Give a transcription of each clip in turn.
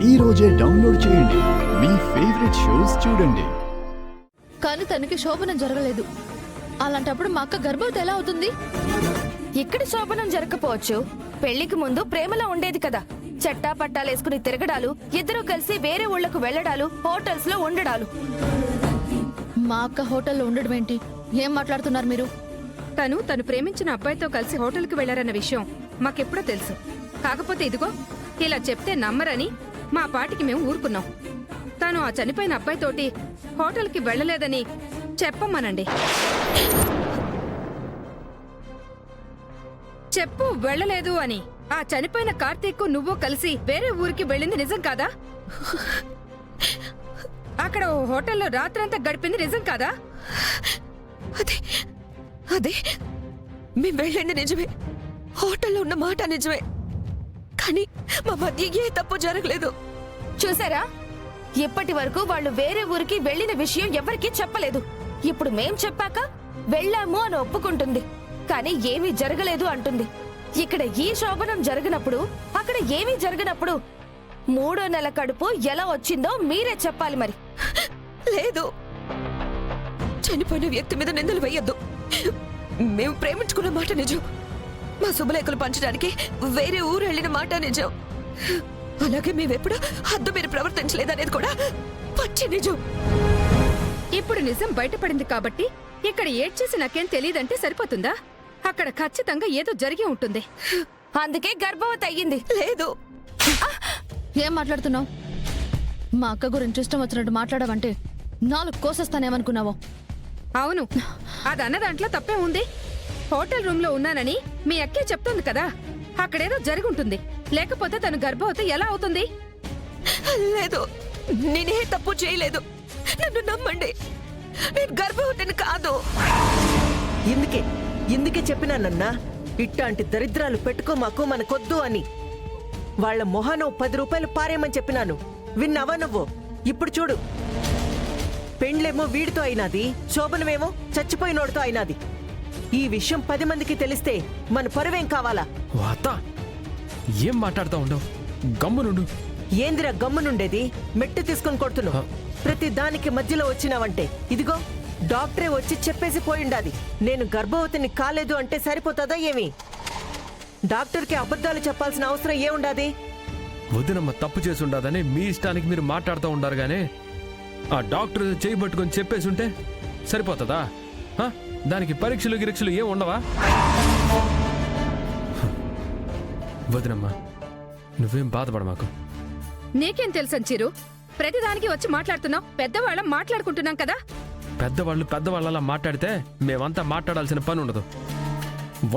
ఈ రోజే డౌన్లోడ్ చేయండి. మీ ఫేవరెట్ షోస్ చూడండి. కానీ తనకి శోభనం జరగలేదు. అలాంటప్పుడు మా అక్క గర్భవతి ఎలా అవుతుంది? ఇక్కడ శోభనం జరగకపోవచ్చు. పెళ్లికి ముందు ప్రేమలో ఉండేది కదా. చట్టా పట్టాలేసుకుని తిరగడాలు, ఇద్దరు కలిసి వేరే ఊళ్ళకు వెళ్లడాలు, హోటల్స్ లో ఉండడాలు. మా అక్క హోటల్లో ఉండడం ఏంటి? ఏం మాట్లాడుతున్నారు మీరు? తను ప్రేమించిన అబ్బాయితో కలిసి హోటల్కి వెళ్లారన్న విషయం మాకెప్పుడో తెలుసు. కాకపోతే ఇదిగో ఇలా చెప్తే నమ్మరని మా పాటికి మేము ఊరుకున్నాం. తను ఆ చనిపోయిన అబ్బాయితోటి హోటల్కి వెళ్లలేదని చెప్పమ్మనండి. చెప్పు వెళ్ళలేదు అని. ఆ చనిపోయిన కార్తీక్ నువ్వు కలిసి వేరే ఊరికి వెళ్ళింది నిజం కాదా? అక్కడ ఓ హోటల్లో రాత్రంతా గడిపింది నిజం కాదా? అదే మేము వెళ్ళండి నిజమే. హోటల్లో ఉన్న మాట నిజమే. కానీ మా మధ్య ఏ తప్పు జరగలేదు. చూసారా, ఇప్పటి వరకు వాళ్ళు వేరే ఊరికి వెళ్లిన విషయం ఎవరికీ చెప్పలేదు. ఇప్పుడు మేం చెప్పాక వెళ్ళాము అని ఒప్పుకుంటుంది. కానీ ఏమీ జరగలేదు అంటుంది. ఇక్కడ ఈ శోభనం జరిగినప్పుడు అక్కడ ఏమీ జరగనప్పుడు 3వ నెల కడుపు ఎలా వచ్చిందో మీరే చెప్పాలి మరి. లేదు, చనిపోయిన వ్యక్తి మీద నిందలు వేయొద్దు. మేము ప్రేమించుకున్న మాట నిజం. మా శుభలేఖలు పంచడానికి వేరే ఊరు వెళ్ళిన మాట నిజం. అలాగే మేమెప్పుడు హద్దు మీరు ప్రవర్తించలేదనేది కూడా పచ్చి నిజం. ఇప్పుడు నిజం బయటపడింది కాబట్టి ఇక్కడ ఏడ్చేసి నాకేం తెలియదంటే సరిపోతుందా? అక్కడ ఖచ్చితంగా ఏదో జరిగి ఉంటుంది. అందుకే గర్భవతి అయ్యింది. లేదు, ఏం మాట్లాడుతున్నావు? మా అక్క గురించి ఇష్టం వచ్చినట్టు మాట్లాడవంటే 4 కోసేస్తానేమనుకున్నావో? అవును, అదన్న దాంట్లో తప్పే ఉంది. హోటల్ రూమ్ లో ఉన్నానని మీ అక్కే చెప్తుంది కదా. అక్కడేదో జరుగుంటుంది. లేకపోతే తను గర్భవతి ఎలా అవుతుంది? లేదు, నేనే తప్పు చేయలేదు. నన్ను నమ్మండి, నేను గర్భవతిని కాదు. ఇందుకే చెప్పినానన్నా, ఇట్లాంటి దరిద్రాలు పెట్టుకో మాకు మనకొద్దు అని. వాళ్ల మొహాను 10 రూపాయలు పారేయమని చెప్పినాను. విన్నావా నువ్వు? ఇప్పుడు చూడు, పెండ్లేమో వీడితో అయినాది, శోభనమేమో చచ్చిపోయినోడితో అయినాది. ఈ విషయం 10 మందికి తెలిస్తే మన పరువేం కావాలా? ఏం మాట్లాడుతూ ఉండవు, గమ్మునుండు. ఏందిరా గమ్మునుండేది? మెట్టు తీసుకొని కొడుతున్నావు. ప్రతి దానికి మధ్యలో వచ్చినావంటే ఇదిగో డాక్టరే వచ్చి చెప్పేసి పోయిండాది. నేను గర్భవతిని కాలేదు అంటే సరిపోతుందా ఏమి? డాక్టర్కి అబద్ధాలు చెప్పాల్సిన అవసరం ఏముండాది? వదినమ్మ తప్పు చేసి ఉండదని మీ ఇష్టానికి మీరు మాట్లాడుతూ ఉండారు గానే ఆ డాక్టర్ చేయబట్టుకొని చెప్పేసి ఉంటే సరిపోతుందా? దానికి పరీక్షలు ఏం ఉండవా? వదినమ్మ, నువ్వేం బాధపడ మాకు. నీకేం తెలుసని చిరు? ప్రతిదానికి వచ్చి మాట్లాడుతున్నావు. పెద్దవాళ్ళం మాట్లాడుకుంటున్నాం కదా. పెద్దవాళ్ళలా మాట్లాడితే మేమంతా మాట్లాడాల్సిన పని ఉండదు.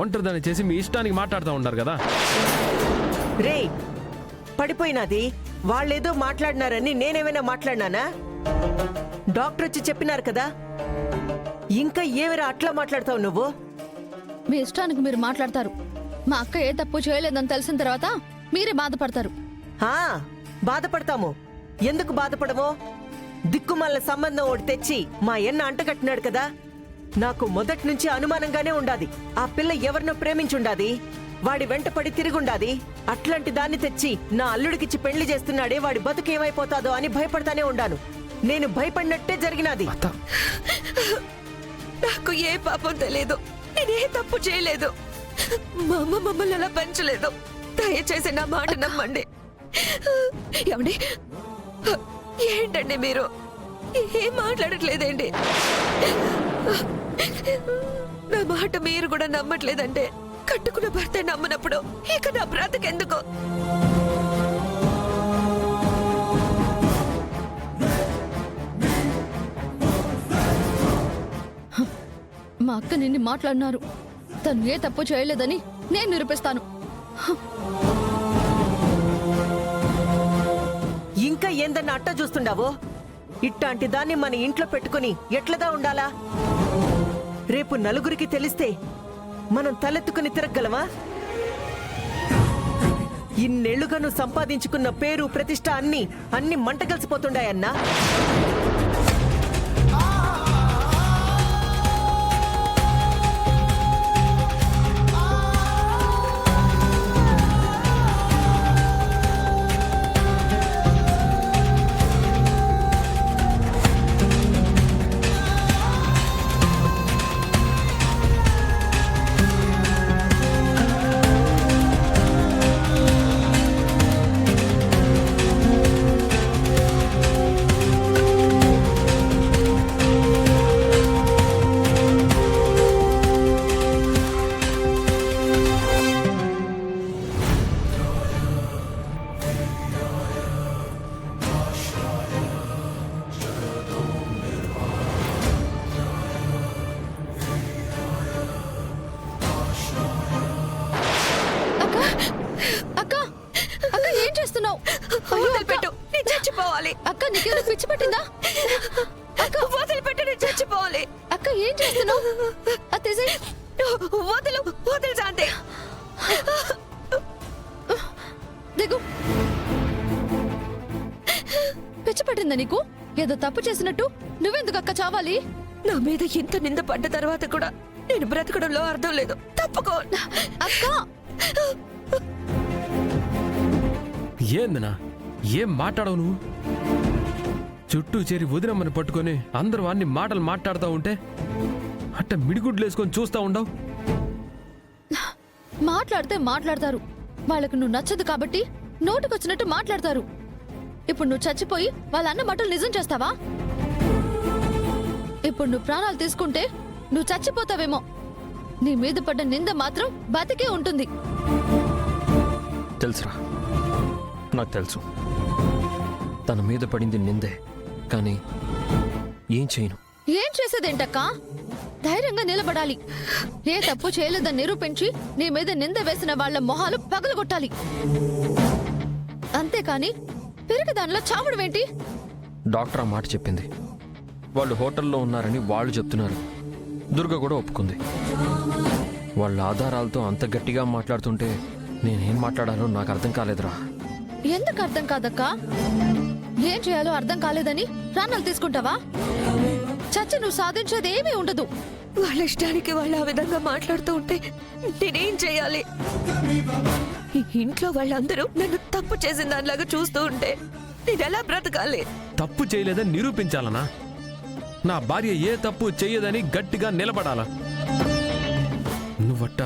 ఒంటరిదాన్ని చేసి మీ ఇష్టానికి మాట్లాడుతూ ఉంటారు కదా. రే, పడిపోయినది వాళ్ళేదో మాట్లాడినారని నేనేమైనా మాట్లాడినానా? డాక్టర్ వచ్చి చెప్పినారు కదా. ఇంకా ఏమైనా అట్లా మాట్లాడతావు నువ్వు? మీ ఇష్టానికి మీరు మాట్లాడతారు. మా అక్క ఏ తప్పు చేయలేదని తెలిసిన తర్వాత మీరే బాధపడతారు. బాధపడతాము. ఎందుకు బాధపడమో? దిక్కుమాల సంబంధం ఒకటి తెచ్చి మా ఎన్న అంటగట్టినాడు కదా. నాకు మొదటి నుంచి అనుమానంగానే ఉండాది. ఆ పిల్ల ఎవరినో ప్రేమించుండాది, వాడి వెంట పడి తిరుగుండాది. అట్లాంటి దాన్ని తెచ్చి నా అల్లుడికిచ్చి పెళ్లి చేస్తున్నాడే, వాడి బతుకేమైపోతాదో అని భయపడతానే ఉండాను. నేను భయపడినట్టే జరిగినది. నాకు ఏ పాపం తెలియదు. నేనే తప్పు చేయలేదు. మా అమ్మ మమ్మల్ని అలా పెంచలేదు. దయచేసి నా మాట నమ్మండి. ఏమండి, ఏంటండి మీరు ఏం మాట్లాడట్లేదేంటి? నా మాట మీరు కూడా నమ్మట్లేదంటే కట్టుకున్న భర్త నమ్మనప్పుడు ఇక నా బ్రతకెందుకు? మా అక్క నిన్ను మాట్లాడినారు. తను ఏ తప్పు చేయలేదని నేను నిరూపిస్తాను. ఇంకా ఏందన్న అట్ట చూస్తుండావో? ఇట్లాంటి దాన్ని మన ఇంట్లో పెట్టుకుని ఎట్లదా ఉండాలా? రేపు నలుగురికి తెలిస్తే మనం తలెత్తుకుని తిరగలమా? ఇన్నేళ్లుగా నువ్వు సంపాదించుకున్న పేరు ప్రతిష్ట అన్ని మంట కలిసిపోతుండాయన్నా. వదిలిపెట్టు, నేను చచ్చిపోవాలి. అక్క నీకేదో పిచ్చి పట్టిందా? వదిలిపెట్టు, నేను చచ్చిపోవాలి. అక్క ఏం చేస్తున్నావు? అత్తేసి వదులు, వదులు శాంతి. దిగు. పిచ్చి పట్టిందా నీకు? ఏదో తప్పు చేసినట్టు నువ్వెందుకు అక్క చావాలి? నా మీద ఇంత నింద పడ్డ తర్వాత కూడా నేను బ్రతకడంలో అర్థం లేదు. తప్పుకో అక్క. ఏందనా ఏం మాట్లాడవు నువ్వు? చుట్టూ చేరి వదినమ్మని పట్టుకొని అందరూ అన్ని మాటలు మాట్లాడుతూ ఉంటే అట్ట మిడిగుడ్లు వేసుకొని చూస్తా ఉండవు. మాట్లాడితే మాట్లాడతారు. వాళ్ళకు నువ్వు నచ్చదు కాబట్టి నోటికొచ్చినట్టు మాట్లాడతారు. ఇప్పుడు నువ్వు చచ్చిపోయి వాళ్ళ అన్న మాటలు నిజం చేస్తావా? ఇప్పుడు నువ్వు ప్రాణాలు తీసుకుంటే నువ్వు చచ్చిపోతావేమో. నీ మీద పడ్డ నింద మాత్రం బతికే ఉంటుంది. తెలుసురా, నాకు తెలుసు తన మీద పడింది నిందే, కానీ ఏం చేయను. ఏం చేసేదేంటక్క? ధైర్యంగా నిలబడాలి. ఏ తప్పు చేయలేదని నిరూపించి నీ మీద నింద వేసిన వాళ్ళ మొహాలు పగలగొట్టాలి. అంతేకాని పెరిగి దానిలో చావడమేంటి? డాక్టర్ ఆ మాట చెప్పింది. వాళ్ళు హోటల్లో ఉన్నారని వాళ్ళు చెప్తున్నారు. దుర్గ కూడా ఒప్పుకుంది. వాళ్ళ ఆధారాలతో అంత గట్టిగా మాట్లాడుతుంటే నేనేం మాట్లాడాలో నాకు అర్థం కాలేదురా. ఎందుకు అర్థం కాదక్క? ఏం చేయాలో అర్థం కాలేదని ప్రాణాలు తీసుకుంటావా? చచ్చి నువ్వు సాధించేది ఏమీ ఉండదు. వాళ్ళ ఇష్టానికి వాళ్ళు ఆ విధంగా మాట్లాడుతూ ఉంటే నేనేం చేయాలి? ఈ ఇంట్లో వాళ్ళందరూ నన్ను తప్పు చేసిన దానిలాగా చూస్తూ ఉంటే నేను ఎలా బ్రతకాలి? తప్పు చేయలేదని నిరూపించాలనా? నా భార్య ఏ తప్పు చెయ్యదని గట్టిగా నిలబడాలా? నువ్వట్ట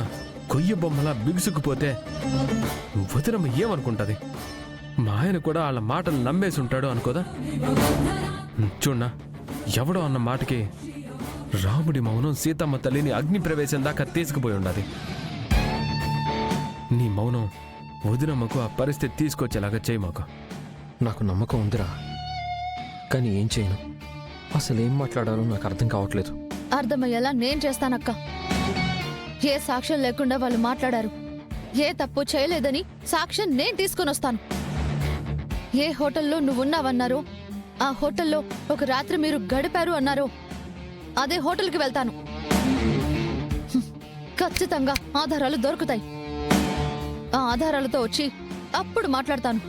కొయ్య బొమ్మలా బిగుసుకుపోతే వదినమ్మ ఏమనుకుంటది? మా ఆయన కూడా వాళ్ళ మాటలు నమ్మేసి ఉంటాడు అనుకోదా? చూడన్నా, ఎవడో అన్న మాటకి రాముడి మౌనం సీతమ్మ తల్లిని అగ్ని ప్రవేశం దాకా తీసుకుపోయి ఉండాలి. నీ మౌనం వదినమ్మకు ఆ పరిస్థితి తీసుకొచ్చేలాగా చేయి మాకు. నాకు నమ్మకం ఉందిరా, కానీ ఏం చేయను. అసలు ఏం మాట్లాడాలో నాకు అర్థం కావట్లేదు. అర్థమయ్యేలా నేను చేస్తానక్క. ఏ సాక్ష్యం లేకుండా వాళ్ళు మాట్లాడారు. ఏ తప్పు చేయలేదని సాక్ష్యం నేను తీసుకొని వస్తాను. ఏ హోటల్లో నువ్వున్నావన్నారో ఆ హోటల్లో ఒక రాత్రి మీరు గడిపారు అన్నారో అదే హోటల్కి వెళ్తాను. ఖచ్చితంగా ఆధారాలు దొరుకుతాయి. ఆ ఆధారాలతో వచ్చి అప్పుడు మాట్లాడతాను.